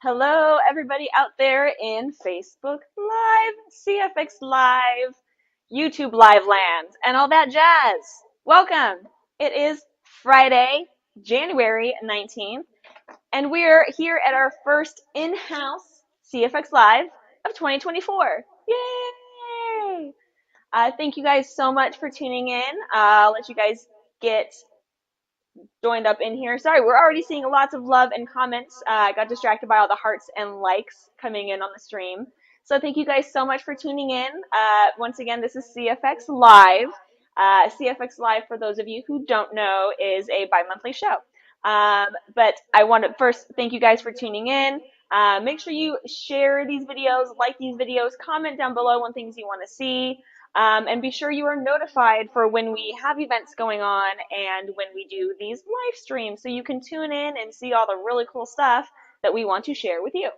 Hello, everybody out there in Facebook Live, CFX Live, YouTube Live land, and all that jazz. Welcome. It is Friday, January 19th, and we're here at our first in-house CFX Live of 2024. Yay! Thank you guys so much for tuning in. I'll let you guys get joined up in here. Sorry, we're already seeing lots of love and comments. I got distracted by all the hearts and likes coming in on the stream. So thank you guys so much for tuning in. Once again, this is CFX Live. CFX Live, for those of you who don't know, is a bi-monthly show. But I want to first thank you guys for tuning in. Make sure you share these videos, like these videos, comment down below on things you want to see. And be sure you are notified for when we have events going on and when we do these live streams so you can tune in and see all the really cool stuff that we want to share with you.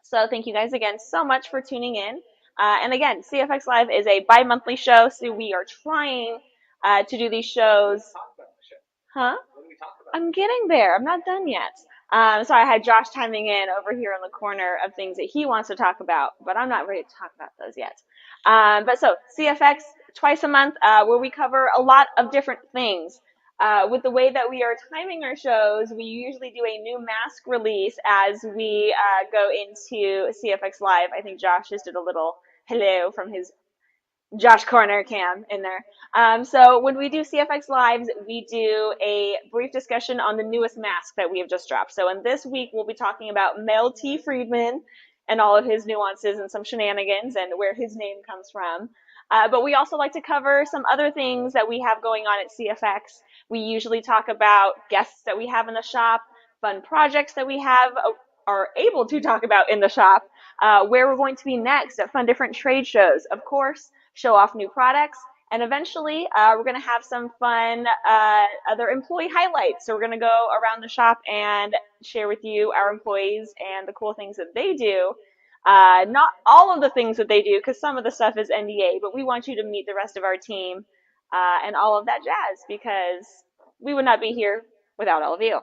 So thank you guys again so much for tuning in. And again, CFX Live is a bi-monthly show, so we are trying to do these shows. Huh? I'm getting there. I'm not done yet. So I had Josh chiming in over here in the corner of things that he wants to talk about, but I'm not ready to talk about those yet. But so CFX twice a month, where we cover a lot of different things. With the way that we are timing our shows, we usually do a new mask release as we go into CFX Live. I think Josh just did a little hello from his Josh Corner cam in there. So when we do CFX Lives, we do a brief discussion on the newest mask that we have just dropped. So in this week, we'll be talking about Mel T. Friedman and all of his nuances and some shenanigans and where his name comes from. But we also like to cover some other things that we have going on at CFX. We usually talk about guests that we have in the shop, fun projects that we have are able to talk about in the shop, where we're going to be next at fun different trade shows, of course, show off new products, and eventually we're going to have some fun other employee highlights. So we're going to go around the shop and share with you our employees and the cool things that they do. Not all of the things that they do, because some of the stuff is NDA, but we want you to meet the rest of our team and all of that jazz, because we would not be here without all of you.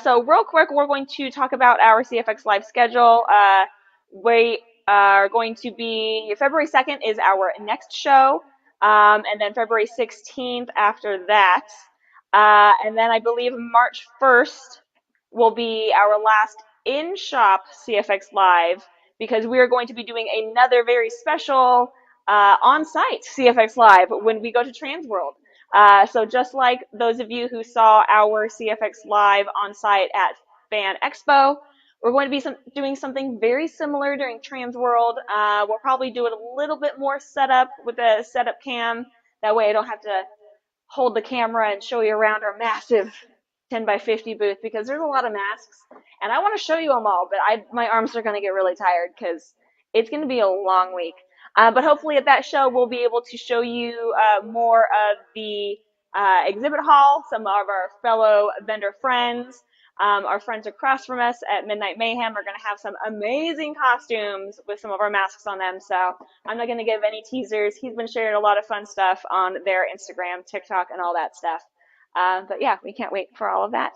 So real quick, we're going to talk about our CFX Live schedule. We are going to be, February 2nd is our next show, and then February 16th after that. And then I believe March 1st will be our last in-shop CFX Live, because we are going to be doing another very special on-site CFX Live when we go to Transworld. So just like those of you who saw our CFX Live on site at Fan Expo, we're going to be doing something very similar during Transworld. We'll probably do it a little bit more setup with a setup cam. That way I don't have to hold the camera and show you around our massive 10 by 50 booth, because there's a lot of masks and I want to show you them all, but my arms are going to get really tired because it's going to be a long week. But hopefully at that show, we'll be able to show you more of the exhibit hall, some of our fellow vendor friends. Our friends across from us at Midnight Mayhem are going to have some amazing costumes with some of our masks on them. So I'm not going to give any teasers. He's been sharing a lot of fun stuff on their Instagram, TikTok, and all that stuff. But yeah, we can't wait for all of that.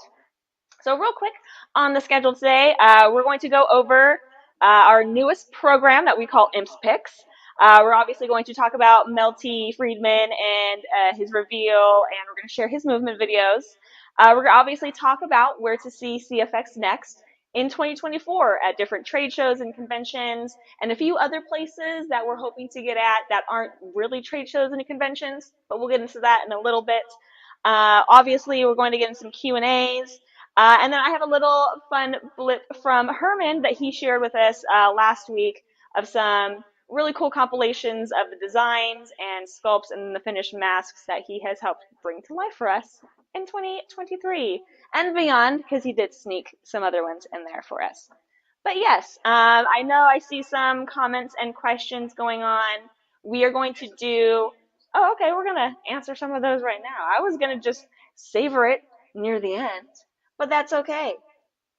So real quick on the schedule today, we're going to go over our newest program that we call Imp's Picks. We're obviously going to talk about Melty Fredman and his reveal, and we're going to share his movement videos. We're going to obviously talk about where to see CFX next, in 2024 at different trade shows and conventions and a few other places that we're hoping to get at that aren't really trade shows and conventions, but we'll get into that in a little bit. Obviously, we're going to get into some Q&As. And then I have a little fun blip from Herman that he shared with us last week of some really cool compilations of the designs and sculpts and the finished masks that he has helped bring to life for us in 2023 and beyond, because he did sneak some other ones in there for us. But yes, I know I see some comments and questions going on. We are going to do, oh, okay, we're going to answer some of those right now. I was going to just savor it near the end, but that's okay.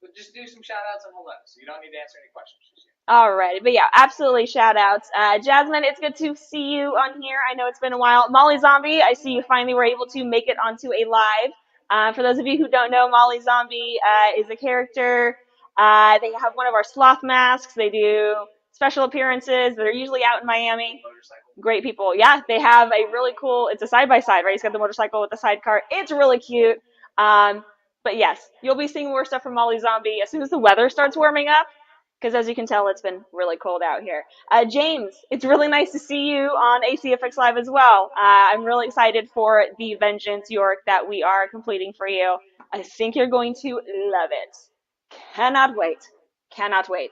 But just do some shout outs and hello, so you don't need to answer any questions. Alrighty, but yeah, absolutely shout outs. Jasmine, it's good to see you on here. I know it's been a while. Molly Zombie, I see you finally were able to make it onto a live. For those of you who don't know, Molly Zombie is a character. They have one of our sloth masks. They do special appearances. They're usually out in Miami. Great people. Yeah, they have a really cool, it's a side-by-side, right? He's got the motorcycle with the sidecar. It's really cute. But yes, you'll be seeing more stuff from Molly Zombie as soon as the weather starts warming up, because as you can tell, it's been really cold out here. James, it's really nice to see you on ACFX Live as well. I'm really excited for the Vengeance York that we are completing for you. I think you're going to love it. Cannot wait. Cannot wait.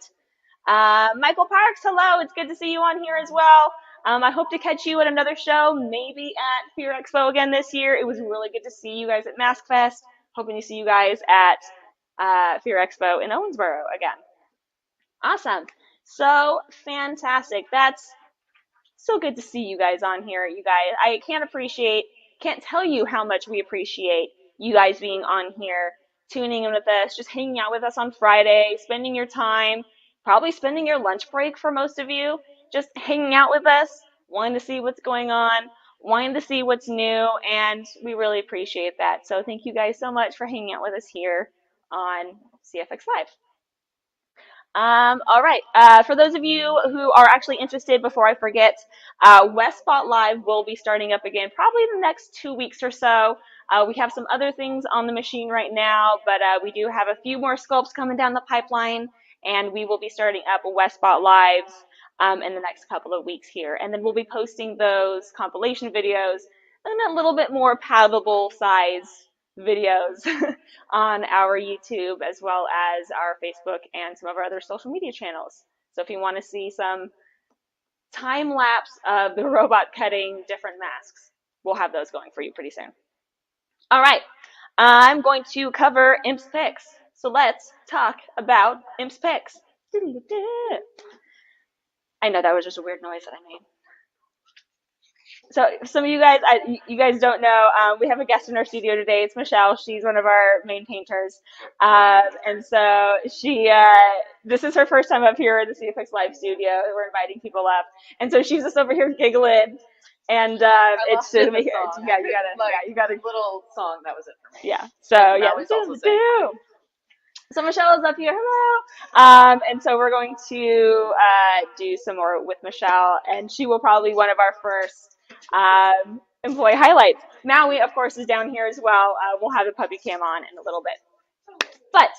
Michael Parks, hello. It's good to see you on here as well. I hope to catch you at another show, maybe at Fear Expo again this year. It was really good to see you guys at Mask Fest. Hoping to see you guys at Fear Expo in Owensboro again. Awesome. So fantastic. That's so good to see you guys on here, you guys. I can't tell you how much we appreciate you guys being on here, tuning in with us, just hanging out with us on Friday, spending your time, probably spending your lunch break for most of you, just hanging out with us, wanting to see what's going on, wanting to see what's new, and we really appreciate that. So thank you guys so much for hanging out with us here on CFX Live. All right. For those of you who are actually interested, before I forget, Westspot Live will be starting up again probably the next 2 weeks or so. We have some other things on the machine right now, but we do have a few more sculpts coming down the pipeline, and we will be starting up Westspot Lives in the next couple of weeks here. And then we'll be posting those compilation videos in a little bit more palatable size videos on our YouTube as well as our Facebook and some of our other social media channels. So if you want to see some time lapse of the robot cutting different masks, we'll have those going for you pretty soon. All right, I'm going to cover Imp's picks. So let's talk about Imp's picks. I know that was just a weird noise that I made. So some of you guys don't know, we have a guest in our studio today. It's Michelle. She's one of our main painters. And so this is her first time up here in the CFX Live studio. We're inviting people up. And so she's just over here giggling. And it's just, you got a little song that was it for me. Yeah. So yeah, so Michelle is up here. Hello. And so we're going to do some more with Michelle, and she will probably be one of our first employee highlights. Maui, of course, is down here as well. We'll have the puppy cam on in a little bit. But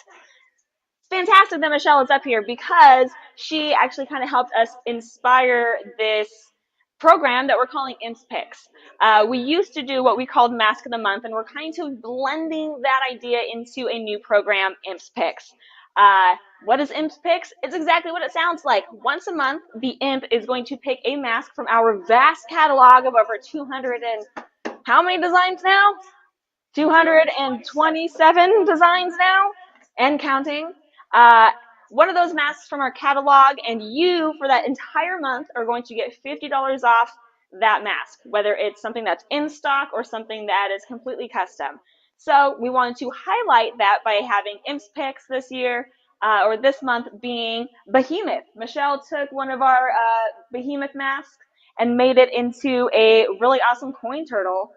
fantastic that Michelle is up here because she actually kind of helped us inspire this program that we're calling Imp's Picks. We used to do what we called Mask of the Month, and we're kind of blending that idea into a new program, Imp's Picks. What is Imp's Picks? It's exactly what it sounds like. Once a month, the Imp is going to pick a mask from our vast catalog of over 200 and how many designs now? 227 designs now and counting. One of those masks from our catalog, and you, for that entire month, are going to get $50 off that mask, whether it's something that's in stock or something that is completely custom. So we wanted to highlight that by having Imp's Picks this year, or this month being Behemoth. Michelle took one of our Behemoth masks and made it into a really awesome coin turtle,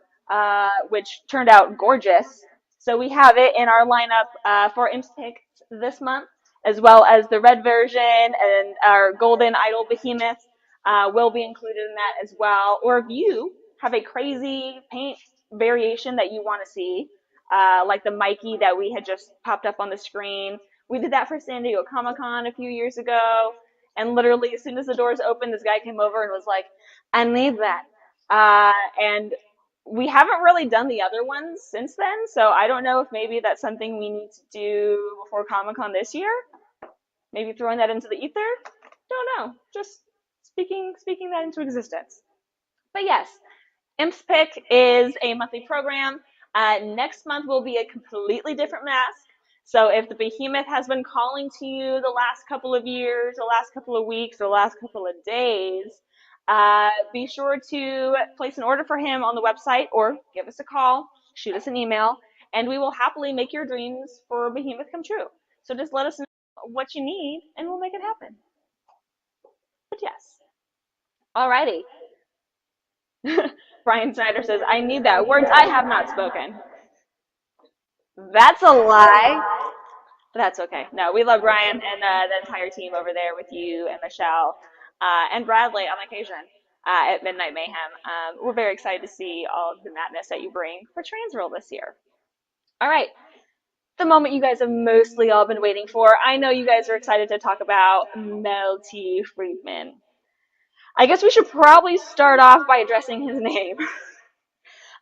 which turned out gorgeous. So we have it in our lineup for Imp's Picks this month, as well as the red version, and our golden idol Behemoth will be included in that as well. Or if you have a crazy paint variation that you want to see, like the Mikey that we had just popped up on the screen, We did that for San Diego Comic-Con a few years ago, and literally as soon as the doors opened, this guy came over and was like, I need that. And we haven't really done the other ones since then, so I don't know if maybe that's something we need to do before Comic-Con this year. Maybe throwing that into the ether? Don't know. Just speaking that into existence. But yes, Imp's Pick is a monthly program. Next month will be a completely different mask. So if the behemoth has been calling to you the last couple of years, the last couple of weeks, the last couple of days, be sure to place an order for him on the website or give us a call, shoot us an email, and we will happily make your dreams for behemoth come true. So just let us know what you need and we'll make it happen. But yes. Alrighty. Brian Snyder says, I need that. Words I have not spoken. That's a lie. That's okay. No, we love Brian and the entire team over there with you and Michelle and Bradley on occasion at Midnight Mayhem. We're very excited to see all of the madness that you bring for Transworld this year. All right. The moment you guys have mostly all been waiting for. I know you guys are excited to talk about Melty Fredman. I guess we should probably start off by addressing his name.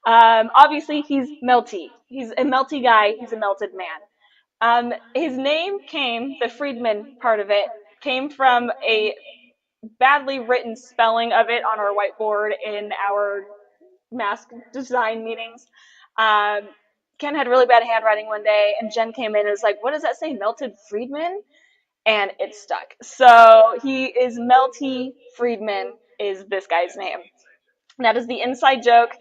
Obviously, he's Melty. He's a melty guy. He's a melted man. His name came, the Friedman part of it, came from a badly written spelling of it on our whiteboard in our mask design meetings. Ken had really bad handwriting one day, and Jen came in and was like, what does that say, Melted Friedman? And it stuck. So he is Melty Fredman is this guy's name. That is the inside joke.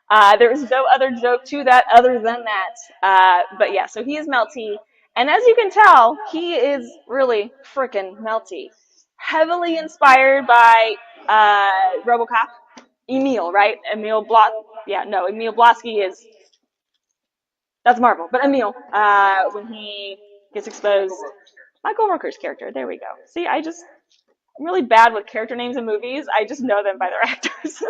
There is no other joke to that other than that. But yeah, so he is Melty. And as you can tell, he is really frickin' melty. Heavily inspired by RoboCop. Emil, right? Emil Blonsky is, that's Marvel. But Emil, when he gets exposed, Michael Rooker's character, there we go. See, I'm really bad with character names in movies. I just know them by their actors.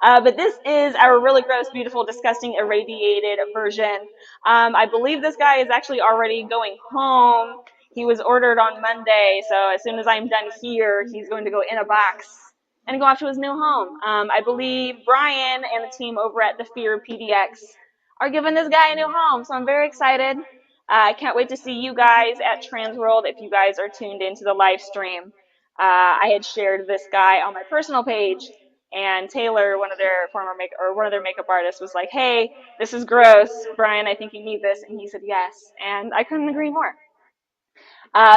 But this is our really gross, beautiful, disgusting, irradiated version. I believe this guy is actually already going home. He was ordered on Monday, so as soon as I'm done here, he's going to go in a box and go off to his new home. I believe Brian and the team over at the Fear PDX are giving this guy a new home, so I'm very excited. I can't wait to see you guys at Transworld if you guys are tuned into the live stream. I had shared this guy on my personal page, and Taylor, one of their makeup artists, was like, "Hey, this is gross, Brian. I think you need this," and he said yes, and I couldn't agree more.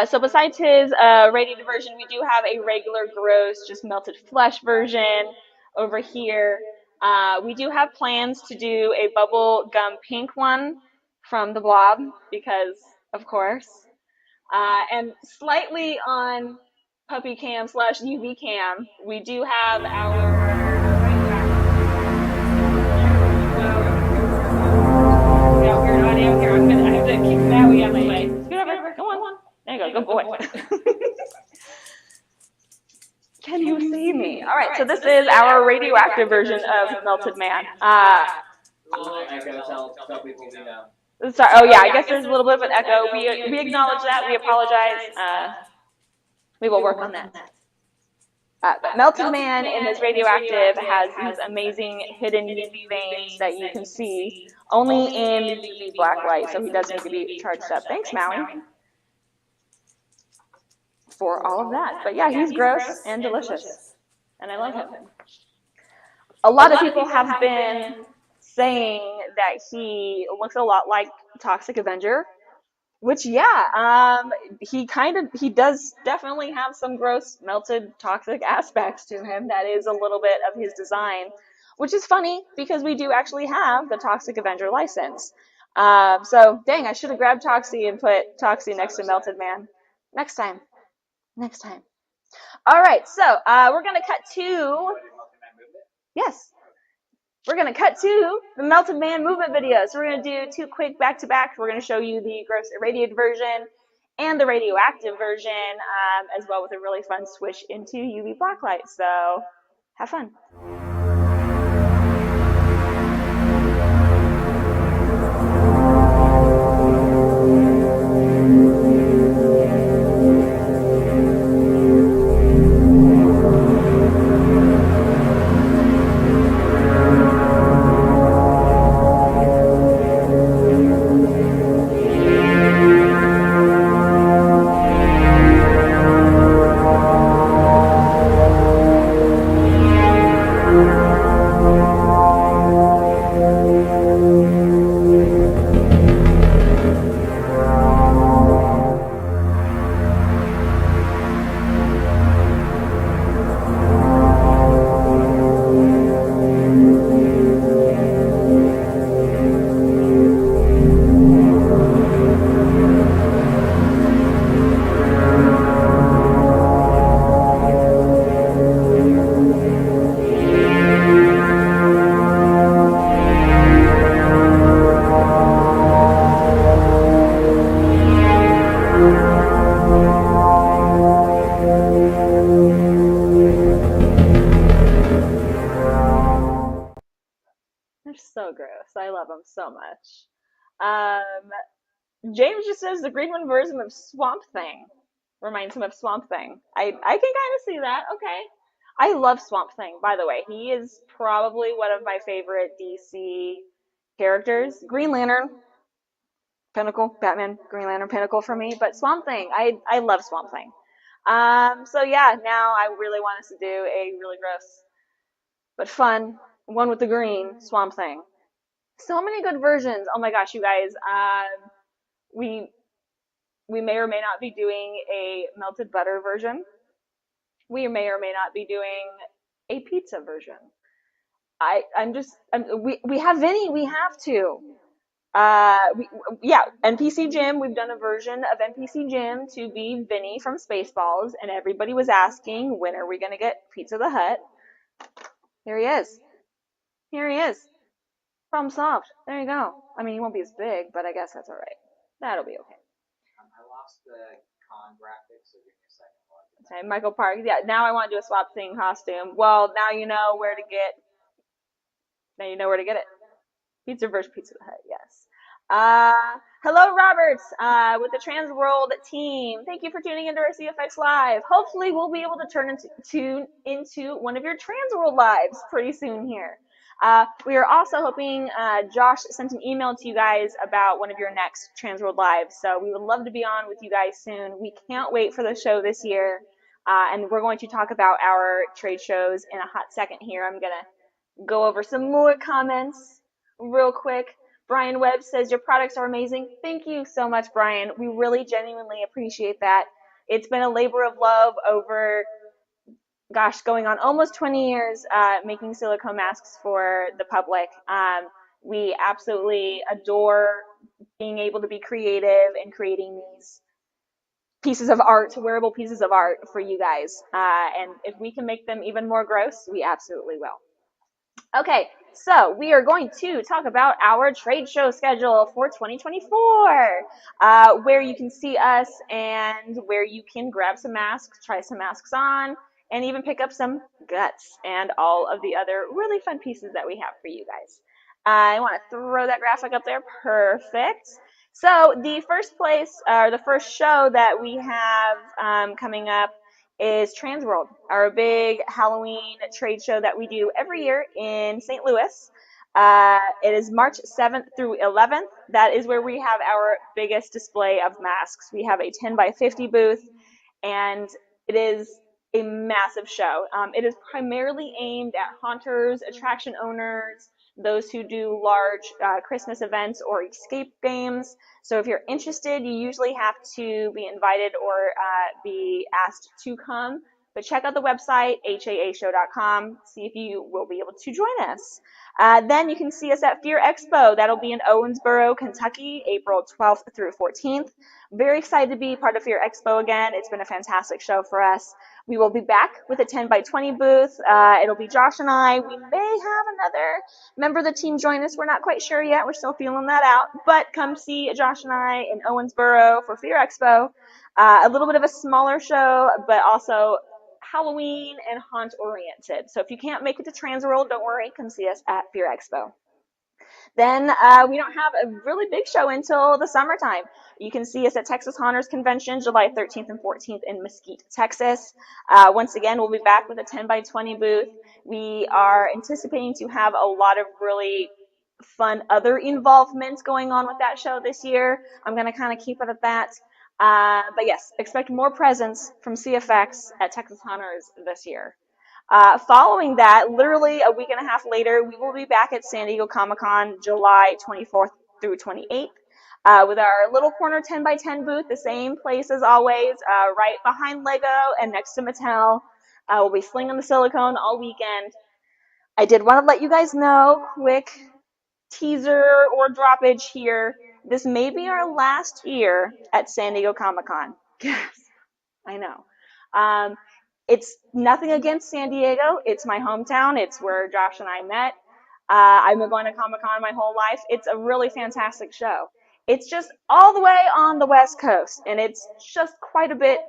So besides his radiated version, we do have a regular gross, just melted flesh version over here. We do have plans to do a bubble gum pink one from the Blob because, of course, and slightly on puppy cam / UV cam, we do have our weird audio here. I have to keep Maui out of the way. Get over. Go on. There you go. Good boy. Can you see me? All right. So this is our radioactive version of Melted Man. Tell people we know. Sorry. Oh yeah. I guess there's a little bit of an echo. We acknowledge that. We apologize. We will work on that. But Melted Man in his radioactive has these amazing hidden UV veins that you can see only in the UV black light, so he does need to be charged up. Thanks, Maui, for all of that. But yeah, he's gross and delicious, and I love him. A lot of people have been saying that he looks a lot like Toxic Avenger, which, yeah, he does definitely have some gross, melted, toxic aspects to him. That is a little bit of his design, which is funny because we do actually have the Toxic Avenger license. So, dang, I should have grabbed Toxie and put Toxie next to Melted Man. Next time. All right, so we're going to cut to, yes. We're going to cut to the Melted Man movement video. So we're going to do 2 quick back-to-back. We're going to show you the gross irradiated version and the radioactive version, as well with a really fun switch into UV blacklight. So have fun. much. James just says the Greenland version of Swamp Thing reminds him of Swamp Thing. I can kind of see that. Okay. I love Swamp Thing, by the way. He is probably one of my favorite DC characters. Green Lantern, Pinnacle, Batman, Green Lantern, Pinnacle for me. But Swamp Thing, I love Swamp Thing. So yeah, now I really want us to do a really gross but fun one with the green Swamp Thing. So many good versions. Oh my gosh, you guys. We we may or may not be doing a melted butter version. We may or may not be doing a pizza version. We have Vinny. We have to. Yeah, NPC Jim. We've done a version of NPC Jim to be Vinny from Spaceballs, and everybody was asking, when are we gonna get Pizza the Hut? Here he is. Here he is. Problem solved. There you go. I mean, he won't be as big, but I guess that's all right. That'll be okay. I lost the con graphics, so give me a second. Okay, Michael Parks. Yeah, now I want to do a Swamp Thing costume. Well, now you know where to get. Now you know where to get it. Pizza versus Pizza the Hut. Yes. Hello, Roberts, with the Trans World team. Thank you for tuning into our CFX Live. Hopefully, we'll be able to tune into one of your Trans World lives pretty soon here. We are also hoping, Josh sent an email to you guys about one of your next Trans World lives, so we would love to be on with you guys soon. We can't wait for the show this year, and we're going to talk about our trade shows in a hot second here. I'm going to go over some more comments real quick. Brian Webb says, your products are amazing. Thank you so much, Brian. We really genuinely appreciate that. It's been a labor of love over, gosh, going on almost 20 years making silicone masks for the public. We absolutely adore being able to be creative and creating these pieces of art, wearable pieces of art for you guys. And if we can make them even more gross, we absolutely will. Okay, so we are going to talk about our trade show schedule for 2024, where you can see us and where you can grab some masks, try some masks on, and even pick up some guts and all of the other really fun pieces that we have for you guys. I want to throw that graphic up there. Perfect. So the first place, or the first show that we have coming up is Trans World, our big Halloween trade show that we do every year in St. Louis. It is March 7th through 11th. That is where we have our biggest display of masks. We have a 10 by 50 booth, and it is a massive show. It is primarily aimed at haunters, attraction owners, those who do large Christmas events or escape games. So if you're interested, you usually have to be invited or be asked to come. But check out the website, haashow.com, see if you will be able to join us. Then you can see us at Fear Expo. That'll be in Owensboro, Kentucky, April 12th through 14th. Very excited to be part of Fear Expo again. It's been a fantastic show for us. We will be back with a 10 by 20 booth. It'll be Josh and I. We may have another member of the team join us. We're not quite sure yet. We're still feeling that out. But come see Josh and I in Owensboro for Fear Expo. A little bit of a smaller show, but also Halloween and haunt oriented. So if you can't make it to Trans World, don't worry. Come see us at Fear Expo. Then we don't have a really big show until the summertime. You can see us at Texas Haunters Convention, July 13th and 14th in Mesquite, Texas. Once again, we'll be back with a 10 by 20 booth. We are anticipating to have a lot of really fun other involvements going on with that show this year. I'm going to kind of keep it at that. But yes, expect more presence from CFX at Texas Haunters this year. Following that, literally a week and a half later, we will be back at San Diego Comic-Con, July 24th through 28th, with our little corner 10 by 10 booth, the same place as always, right behind Lego and next to Mattel. We'll be slinging the silicone all weekend. I did want to let you guys know, quick teaser or droppage here, this may be our last year at San Diego Comic-Con. Yes, I know. It's nothing against San Diego. It's my hometown. It's where Josh and I met. I've been going to Comic-Con my whole life. It's a really fantastic show. It's just all the way on the West Coast, and it's just quite a bit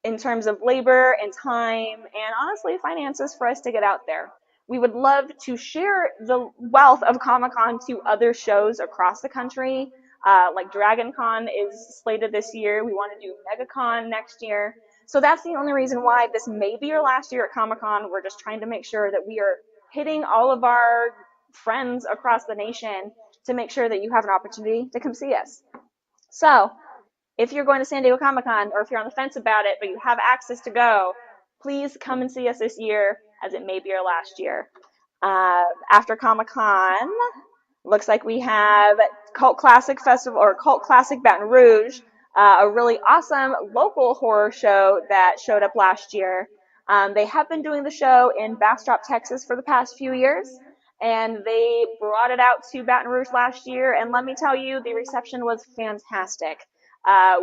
in terms of labor and time and honestly finances for us to get out there. We would love to share the wealth of Comic-Con to other shows across the country. Like Dragon Con is slated this year. We want to do MegaCon next year. So that's the only reason why this may be your last year at Comic-Con. We're just trying to make sure that we are hitting all of our friends across the nation to make sure that you have an opportunity to come see us. So if you're going to San Diego Comic-Con, or if you're on the fence about it, but you have access to go, please come and see us this year, as it may be our last year. After Comic-Con, looks like we have Cult Classic Festival, or Cult Classic Baton Rouge, a really awesome local horror show that showed up last year. They have been doing the show in Bastrop, Texas for the past few years, and they brought it out to Baton Rouge last year, and let me tell you, the reception was fantastic.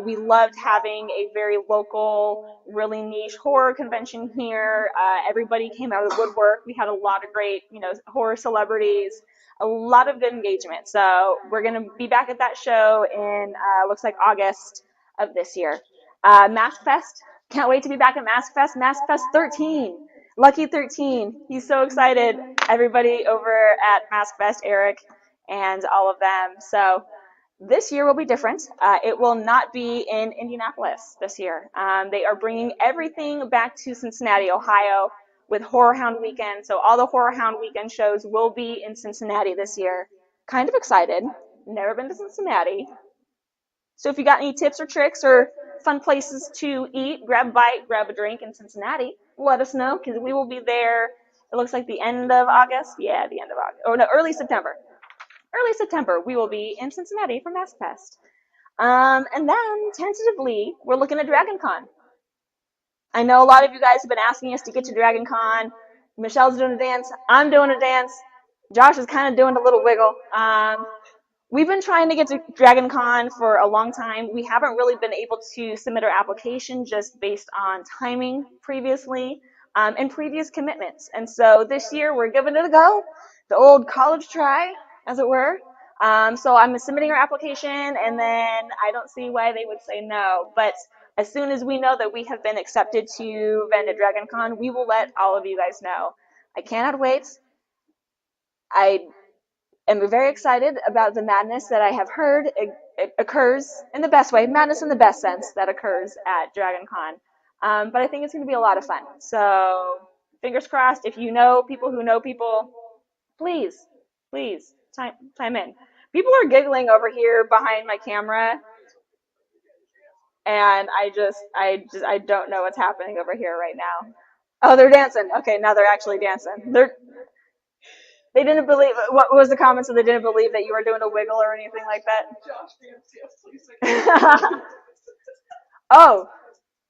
We loved having a very local, really niche horror convention here. Everybody came out of the woodwork. We had a lot of great, horror celebrities, a lot of good engagement. So we're going to be back at that show in, looks like August of this year. Mask Fest. Can't wait to be back at Mask Fest. Mask Fest 13. Lucky 13. He's so excited. Everybody over at Mask Fest, Eric, and all of them. So this year will be different. It will not be in Indianapolis this year. They are bringing everything back to Cincinnati, Ohio, with Horror Hound Weekend. So all the Horror Hound Weekend shows will be in Cincinnati this year. Kind of excited. Never been to Cincinnati. So if you got any tips or tricks or fun places to eat, grab a bite, grab a drink in Cincinnati, let us know, because we will be there. It looks like the end of August. Yeah, the end of August. Oh, no, early September. Early September, we will be in Cincinnati for Mask Fest. And then, tentatively, we're looking at Dragon Con. I know a lot of you guys have been asking us to get to Dragon Con. Michelle's doing a dance. I'm doing a dance. Josh is kind of doing a little wiggle. We've been trying to get to Dragon Con for a long time. We haven't really been able to submit our application just based on timing previously and previous commitments. And so this year, we're giving it a go. The old college try, as it were. So I'm submitting our application, and then I don't see why they would say no. But as soon as we know that we have been accepted to vend at Dragon Con, we will let all of you guys know. I cannot wait. I am very excited about the madness that I have heard it occurs in the best way, madness in the best sense that occurs at Dragon Con. But I think it's going to be a lot of fun. So fingers crossed, if you know people who know people, please chime in. People are giggling over here behind my camera, and I don't know what's happening over here right now. Oh, they're dancing. Okay, now they're actually dancing. They didn't believe, what was the comment? So they didn't believe that you were doing a wiggle or anything like that? Oh,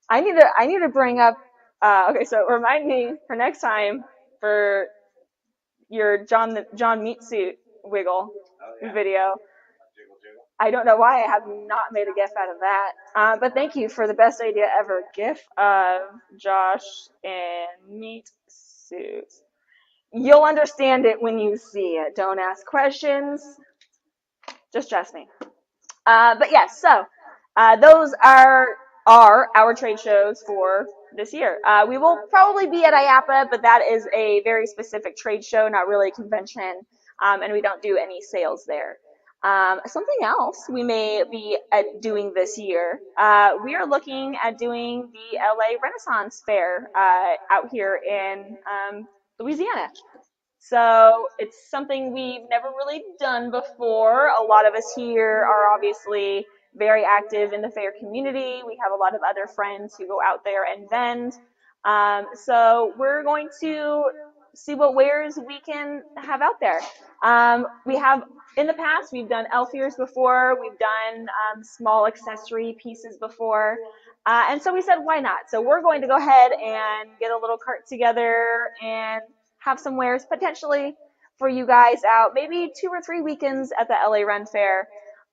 I need to bring up, okay, so remind me for next time for your John Meat Suit wiggle video. I don't know why I have not made a GIF out of that. But thank you for the best idea ever. GIF of Josh in meat suit. You'll understand it when you see it. Don't ask questions. Just trust me. But yes, so those are our trade shows for this year. We will probably be at IAPA, but that is a very specific trade show, not really a convention, and we don't do any sales there. Something else we may be doing this year, we are looking at doing the LA Renaissance Fair out here in Louisiana. So it's something we've never really done before. A lot of us here are obviously very active in the fair community. We have a lot of other friends who go out there and vend. So we're going to see what wares we can have out there. We have, in the past, we've done elf ears before. We've done small accessory pieces before. And so we said, why not? So we're going to go ahead and get a little cart together and have some wares potentially for you guys out, maybe 2 or 3 weekends at the LA Ren Fair.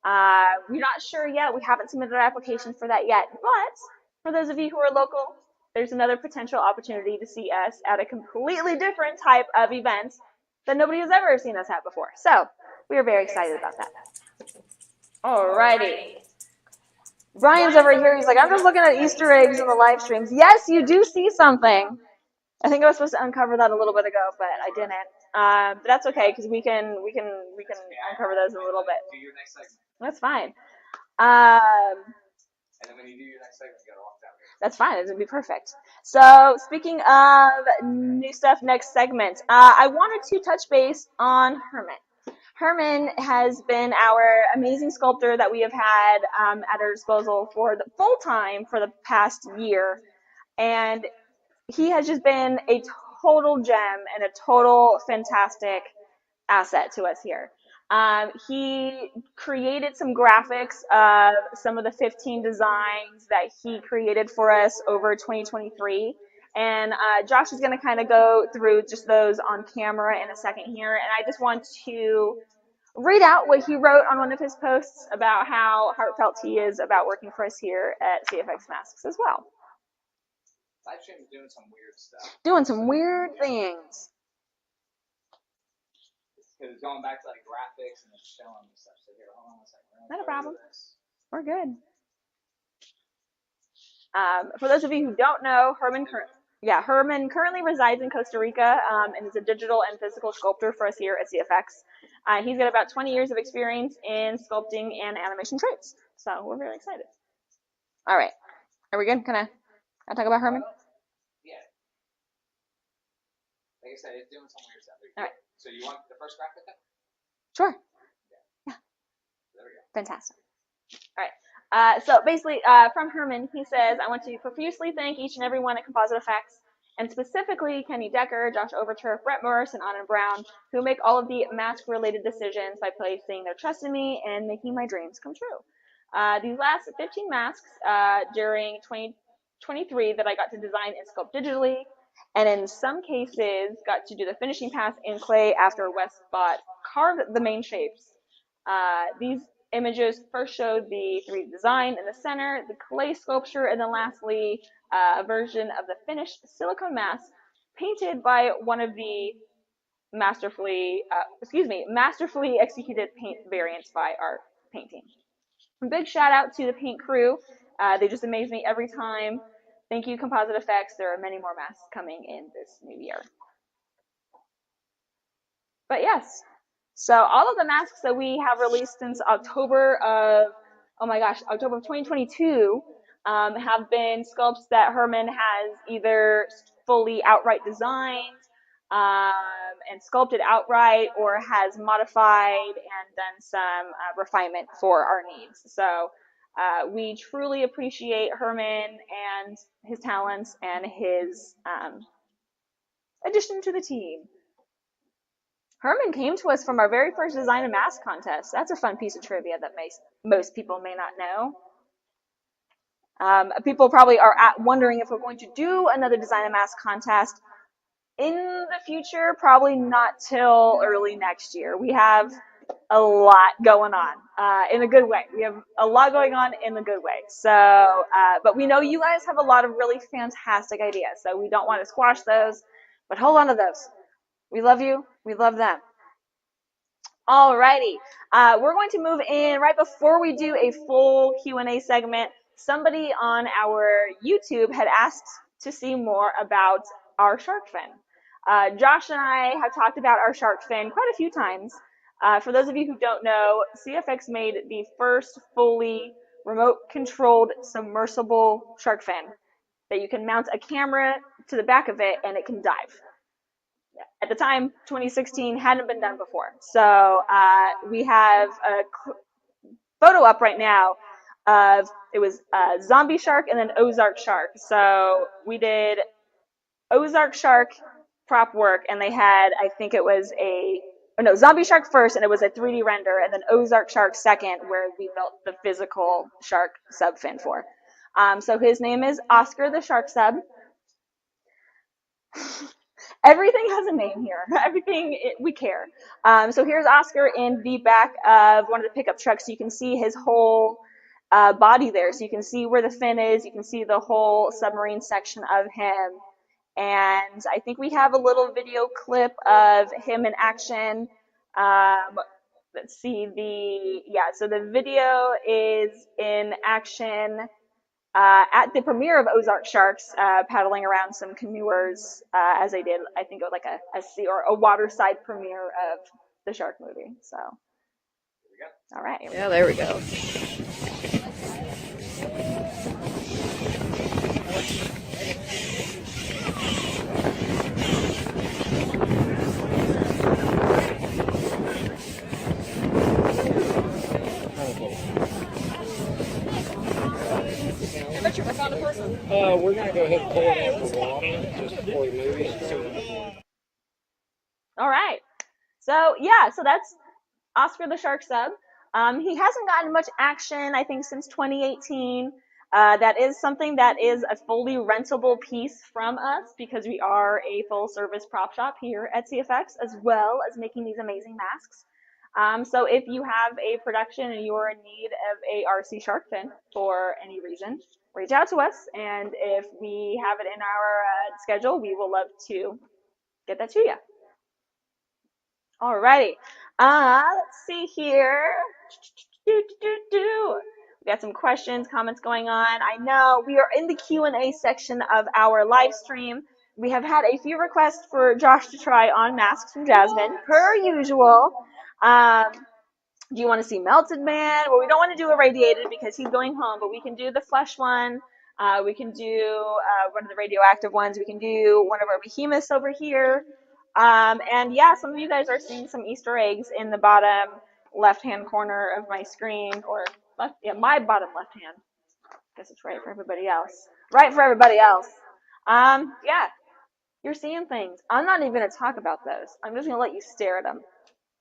We're not sure yet. We haven't submitted our application for that yet. But for those of you who are local, there's another potential opportunity to see us at a completely different type of event that nobody has ever seen us at before. So we are very excited about that. Alrighty. Brian's over here. He's like, I'm just looking at Easter eggs in the live streams. Yes, you do see something. I think I was supposed to uncover that a little bit ago, but I didn't. But that's okay because we can uncover those in a little bit. Do your next segment. That's fine. And then when you do your next segment, you gotta walk down here. That's fine. It's gonna be perfect. So speaking of new stuff, next segment, I wanted to touch base on Herman. Herman has been our amazing sculptor that we have had at our disposal for the full time for the past year, and he has just been a total gem and a total fantastic asset to us here. He created some graphics of some of the 15 designs that he created for us over 2023. And Josh is going to kind of go through just those on camera in a second here. And I just want to read out what he wrote on one of his posts about how heartfelt he is about working for us here at CFX Masks as well. Live stream is doing some weird stuff. Doing some weird things. Because it's going back to like graphics and it's showing me stuff. So here, hold on 1 second. Not a problem. We're good. For those of you who don't know, Herman currently resides in Costa Rica and is a digital and physical sculptor for us here at CFX. He's got about 20 years of experience in sculpting and animation trades. So we're very excited. All right. Are we good? Can I talk about Herman? Yeah. Like I said, it's doing some weird stuff. All right. So you want the first graphic then? Sure. Yeah. There we go. Fantastic. All right. So basically, from Herman, he says, I want to profusely thank each and every one at Composite Effects, and specifically Kenny Decker, Josh Overturf, Brett Morris, and Anna Brown, who make all of the mask-related decisions by placing their trust in me and making my dreams come true. These last 15 masks during 2023 that I got to design and sculpt digitally, and in some cases got to do the finishing pass in clay after Westbot carved the main shapes. These images first showed the 3D design in the center, the clay sculpture, and then lastly a version of the finished silicone mask painted by one of the masterfully executed paint variants by our paint team. A big shout out to the paint crew. They just amaze me every time. Thank you, Composite Effects. There are many more masks coming in this new year. But yes, so all of the masks that we have released since October of 2022 have been sculpts that Herman has either fully outright designed and sculpted outright, or has modified and done some refinement for our needs. So we truly appreciate Herman and his talents and his addition to the team. Herman came to us from our very first Design a Mask contest. That's a fun piece of trivia that most people may not know. People probably are wondering if we're going to do another Design a Mask contest in the future. Probably not till early next year. We have a lot going on in a good way. We have a lot going on in a good way. So, but we know you guys have a lot of really fantastic ideas, so we don't want to squash those, but hold on to those. We love you. We love them. Alrighty. We're going to move in right before we do a full Q&A segment. Somebody on our YouTube had asked to see more about our shark fin. Josh and I have talked about our shark fin quite a few times. For those of you who don't know, CFX made the first fully remote-controlled submersible shark fin that you can mount a camera to the back of it and it can dive. At the time, 2016 hadn't been done before. So we have a photo up right now of, it was Zombie Shark and then Ozark Shark. So we did Ozark Shark prop work, and they had, I think it was Zombie Shark first, and it was a 3D render, and then Ozark Shark second, where we built the physical shark sub fin for. So his name is Oscar the Shark Sub. Everything has a name here. We care. So here's Oscar in the back of one of the pickup trucks. So you can see his whole body there. So you can see where the fin is. You can see the whole submarine section of him. And I think we have a little video clip of him in action. Let's see so the video is in action at the premiere of Ozark Sharks, paddling around some canoers as they did, I think, like a sea or a waterside premiere of the shark movie. So, all right. Yeah, there we go. I found a person. We're going to go ahead and pull it out of the water just before we move it. All right. So, yeah, so that's Oscar the Shark sub. He hasn't gotten much action, I think, since 2018. That is something that is a fully rentable piece from us because we are a full service prop shop here at CFX, as well as making these amazing masks. So if you have a production and you're in need of a RC shark fin for any reason, reach out to us, and if we have it in our schedule, we will love to get that to you. Alrighty. Let's see here. We got some questions, comments going on. I know we are in the Q&A section of our live stream. We have had a few requests for Josh to try on masks from Jasmine, per usual. Do you want to see Melted Man? Well, we don't want to do irradiated because he's going home, but we can do the flesh one. We can do one of the radioactive ones. We can do one of our behemoths over here. And yeah, some of you guys are seeing some Easter eggs in the bottom left-hand corner of my screen, or left, yeah, my bottom left-hand. I guess it's right for everybody else. Right for everybody else. Yeah, you're seeing things. I'm not even going to talk about those. I'm just going to let you stare at them.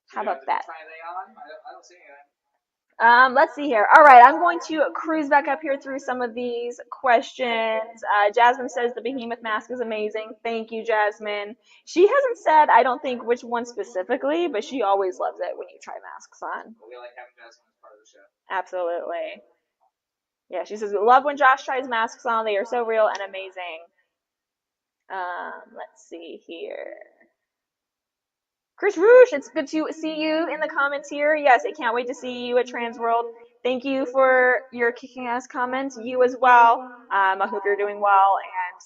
How about that? I don't see anything. Let's see here. All right, I'm going to cruise back up here through some of these questions. Jasmine says the behemoth mask is amazing. Thank you, Jasmine. She hasn't said, I don't think, which one specifically, but she always loves it when you try masks on. We like having Jasmine as part of the show. Absolutely. Yeah, she says, we love when Josh tries masks on. They are so real and amazing. Let's see here. Chris Roosh, it's good to see you in the comments here. Yes, I can't wait to see you at Transworld. Thank you for your kicking ass comments. You as well. I hope you're doing well. And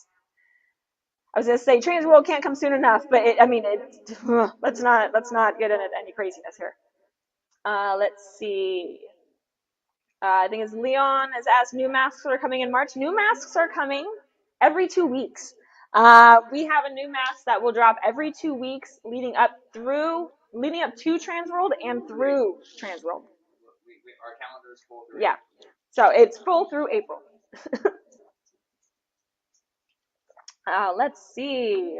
I was gonna say Transworld can't come soon enough, but let's not get into any craziness here. Let's see. I think it's Leon has asked, new masks are coming in March. New masks are coming every 2 weeks. We have a new mask that will drop every 2 weeks leading up to Transworld and through Transworld. Our calendar is full through. Yeah. So it's full through April. Let's see.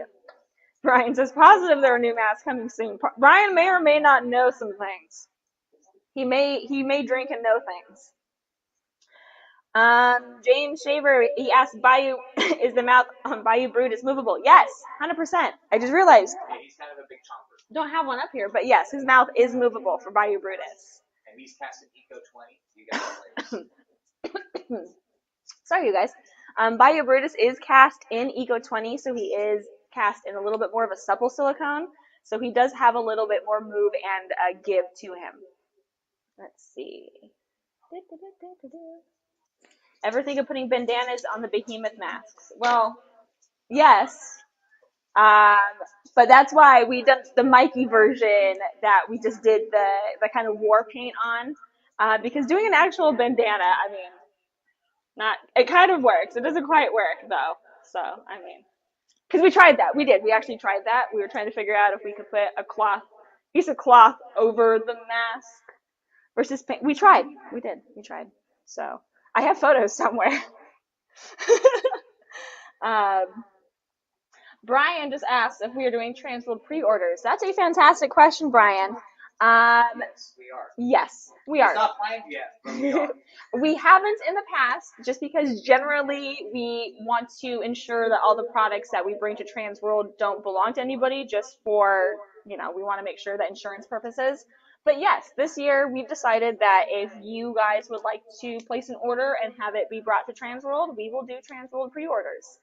Brian says positive there are new masks coming soon. Brian may or may not know some things. He may drink and know things. James Shaver, he asked, Bayou, is the mouth on Bayou Brutus movable? Yes, 100%. I just realized. Yeah, he's kind of a big chomper. Don't have one up here, but yes, his mouth is movable for Bayou Brutus. And he's cast in Eco 20. So you guys Sorry, you guys. Bayou Brutus is cast in Eco 20, so he is cast in a little bit more of a supple silicone. So he does have a little bit more move and give to him. Let's see. Ever think of putting bandanas on the behemoth masks? Well, yes. But that's why we did the Mikey version that we just did the kind of war paint on. Because doing an actual bandana, I mean, it kind of works. It doesn't quite work though. So, I mean, because we tried that. We actually tried that. We were trying to figure out if we could put a piece of cloth over the mask versus paint. We tried. We tried. So, I have photos somewhere. Brian just asked if we are doing Transworld pre-orders. That's a fantastic question, Brian. yes, we are. Yes, we are. It's not planned yet, but we are. We haven't in the past, just because generally we want to ensure that all the products that we bring to Transworld don't belong to anybody, just for, we want to make sure that insurance purposes. But yes, this year we've decided that if you guys would like to place an order and have it be brought to Transworld, we will do Transworld pre-orders.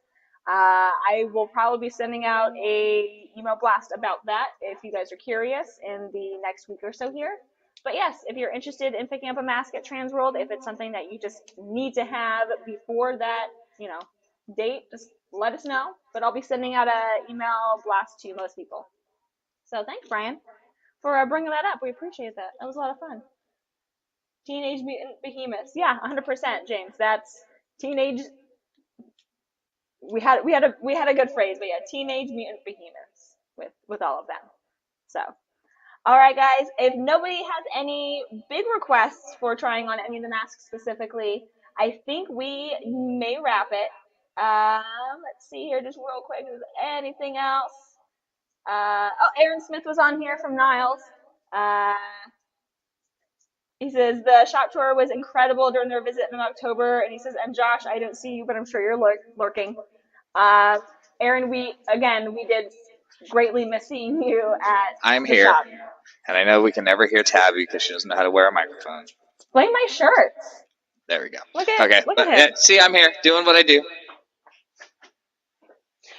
I will probably be sending out a email blast about that if you guys are curious in the next week or so here. But yes, if you're interested in picking up a mask at Trans World, if it's something that you just need to have before that, date, just let us know. But I'll be sending out an email blast to most people. So thanks, Brian, for bringing that up. We appreciate that. That was a lot of fun. Teenage Mutant Behemoths. Yeah, 100%, James. That's teenage. We had a good phrase, but yeah, Teenage Mutant Behemoths with all of them. So. All right, guys, if nobody has any big requests for trying on any of the masks specifically, I think we may wrap it. Let's see here just real quick. Is there anything else? Aaron Smith was on here from Niles. Uh, he says the shop tour was incredible during their visit in October. And he says, and Josh, I don't see you, but I'm sure you're lurking. Aaron, we did greatly miss seeing you at I'm the here, shop. and I know we can never hear Tabby because she doesn't know how to wear a microphone. Play my shirts. There we go. Look at But him. see, I'm here doing what I do.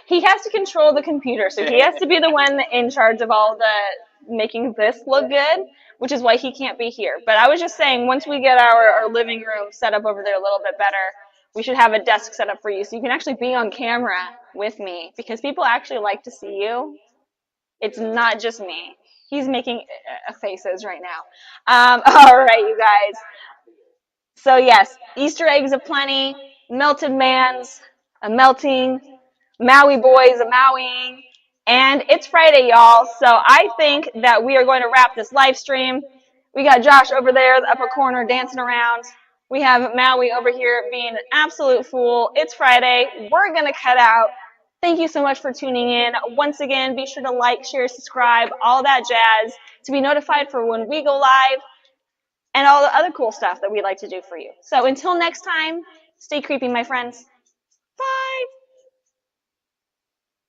He has to control the computer, so he has to be the one in charge of all the making this look good, which is why he can't be here. But I was just saying, once we get our living room set up over there a little bit better, we should have a desk set up for you so you can actually be on camera with me, because people actually like to see you. It's not just me. He's making faces right now. All right, you guys. So yes, Easter eggs aplenty, melted mans, a melting, Maui boys a Mauiing, and it's Friday, y'all. So I think that we are going to wrap this live stream. We got Josh over there in the upper corner dancing around. We have Maui over here being an absolute fool. It's Friday. We're going to cut out. Thank you so much for tuning in. Once again, be sure to like, share, subscribe, all that jazz to be notified for when we go live and all the other cool stuff that we like to do for you. So until next time, stay creepy, my friends.